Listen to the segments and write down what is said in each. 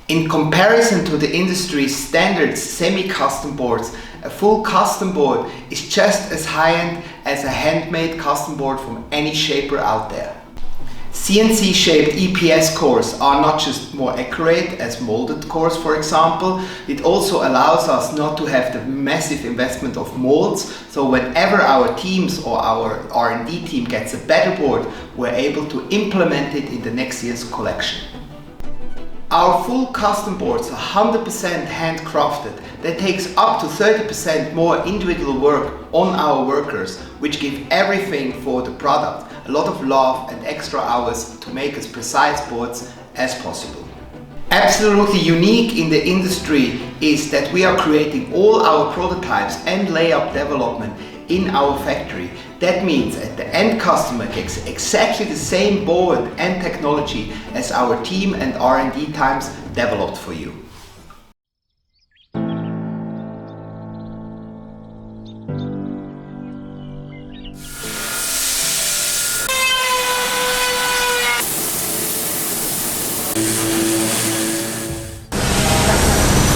In comparison to the industry's standard semi-custom boards, a full custom board is just as high-end as a handmade custom board from any shaper out there. CNC shaped EPS cores are not just more accurate as molded cores, for example, it also allows us not to have the massive investment of molds, so whenever our teams or our R&D team gets a better board, we're able to implement it in the next year's collection. Our full custom boards are 100% handcrafted. That takes up to 30% more individual work on our workers, which give everything for the product a lot of love and extra hours to make as precise boards as possible. Absolutely unique in the industry is that we are creating all our prototypes and layup development in our factory. That means that the end customer gets exactly the same board and technology as our team and R&D times developed for you.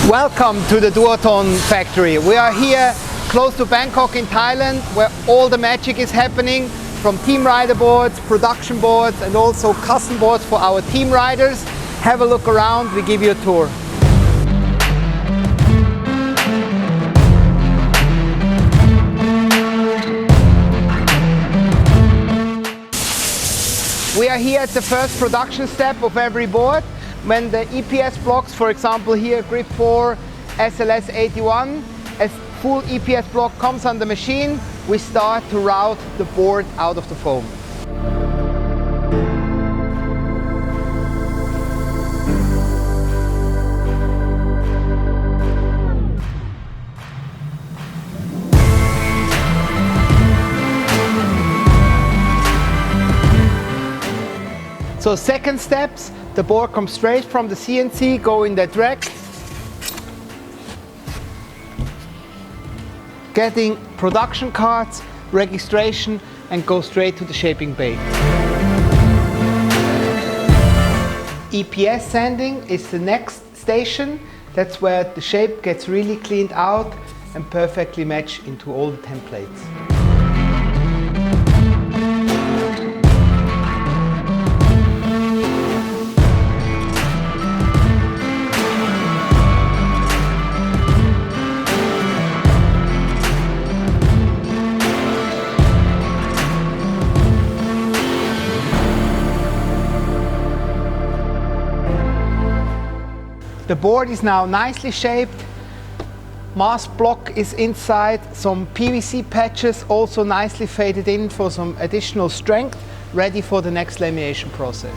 Welcome to the Duotone factory. We are here close to Bangkok in Thailand, where all the magic is happening, from team rider boards, production boards and also custom boards for our team riders. Have a look around, we give you a tour. We are here at the first production step of every board. When the EPS blocks, for example here Grip 4 SLS 81, a full EPS block comes on the machine, we start to route the board out of the foam. So second steps, the board comes straight from the CNC, go in that rack, getting production cards, registration and go straight to the shaping bay. EPS sanding is the next station. That's where the shape gets really cleaned out and perfectly matched into all the templates. The board is now nicely shaped, mask block is inside, some PVC patches also nicely faded in for some additional strength, ready for the next lamination process.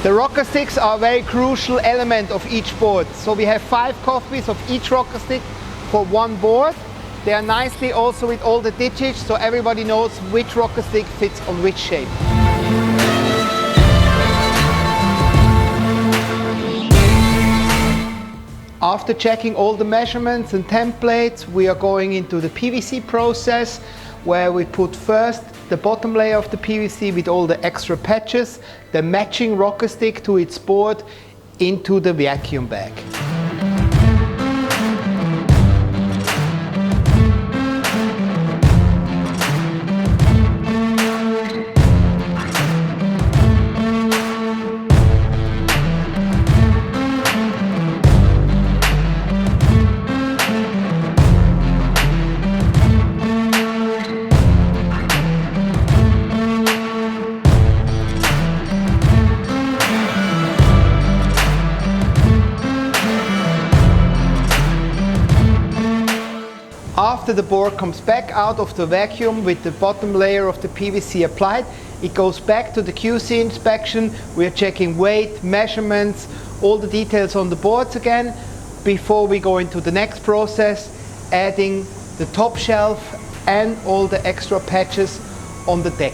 The rocker sticks are a very crucial element of each board. So we have 5 copies of each rocker stick for one board. They are nicely also with all the digits, so everybody knows which rocker stick fits on which shape. After checking all the measurements and templates, we are going into the PVC process, where we put first the bottom layer of the PVC with all the extra patches, the matching rocker stick to its board into the vacuum bag. After the board comes back out of the vacuum with the bottom layer of the PVC applied, it goes back to the QC inspection. We are checking weight, measurements, all the details on the boards again, before we go into the next process, adding the top shelf and all the extra patches on the deck.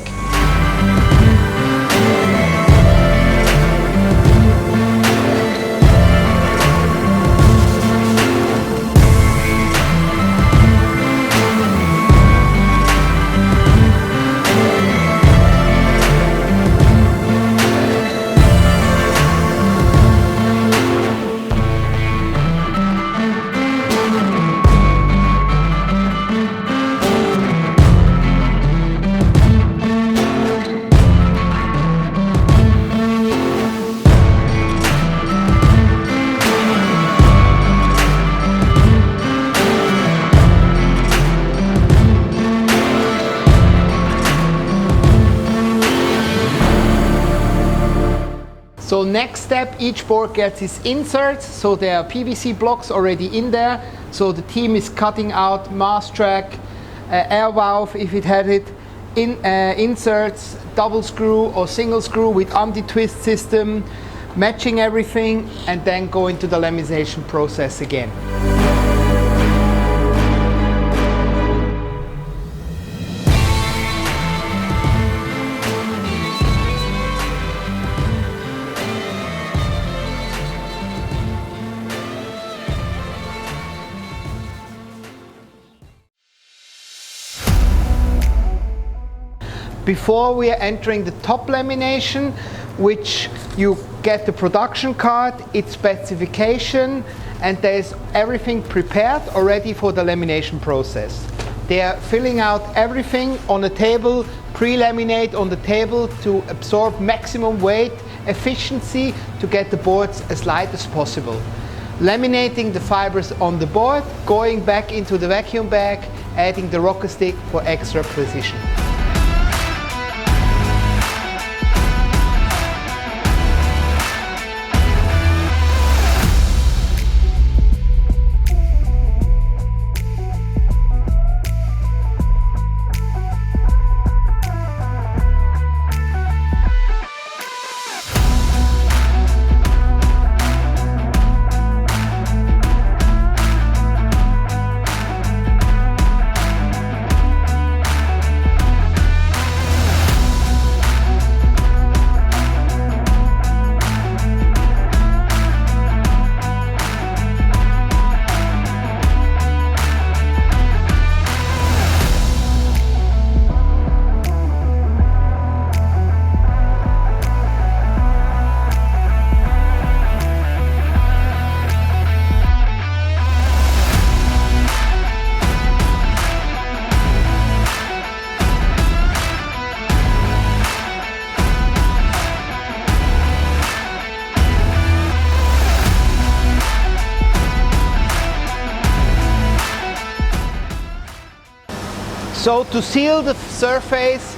step, each board gets its inserts, so there are PVC blocks already in there. So the team is cutting out mass track, air valve if it had it, inserts, double screw or single screw with anti-twist system, matching everything, and then go into the lamination process again. Before we are entering the top lamination, which you get the production card, its specification, and there's everything prepared already for the lamination process. They are filling out everything on the table, pre-laminate on the table to absorb maximum weight, efficiency to get the boards as light as possible. Laminating the fibers on the board, going back into the vacuum bag, adding the rocker stick for extra precision. So to seal the surface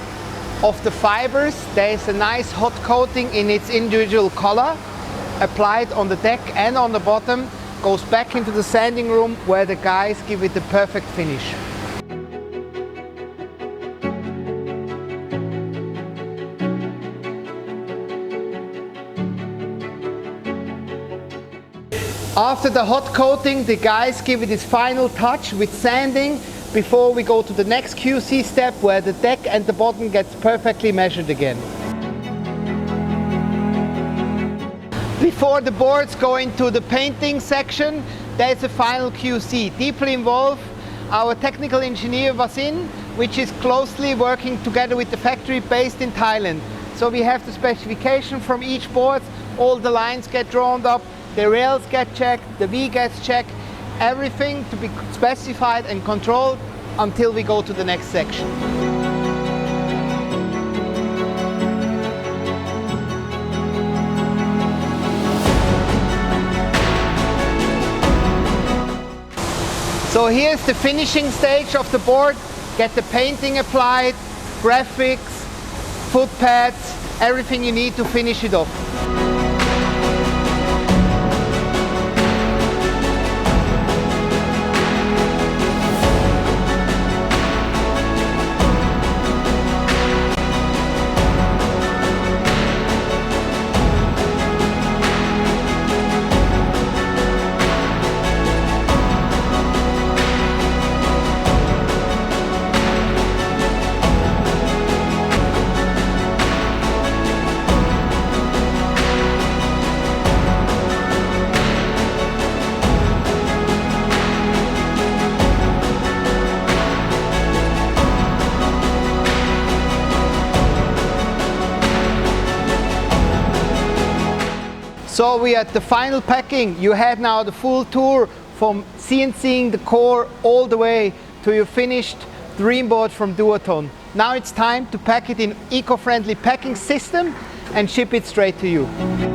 of the fibers, there is a nice hot coating in its individual color, applied on the deck and on the bottom, goes back into the sanding room where the guys give it the perfect finish. After the hot coating, the guys give it its final touch with sanding before we go to the next QC step where the deck and the bottom gets perfectly measured again. Before the boards go into the painting section, there's a final QC. Deeply involved, our technical engineer Vasin, which is closely working together with the factory based in Thailand. So we have the specification from each board, all the lines get drawn up, the rails get checked, the V gets checked, everything to be specified and controlled until we go to the next section. So here's the finishing stage of the board. Get the painting applied, graphics, foot pads, everything you need to finish it off. So we are at the final packing. You had now the full tour from CNCing the core all the way to your finished dream board from Duotone. Now it's time to pack it in eco-friendly packing system and ship it straight to you.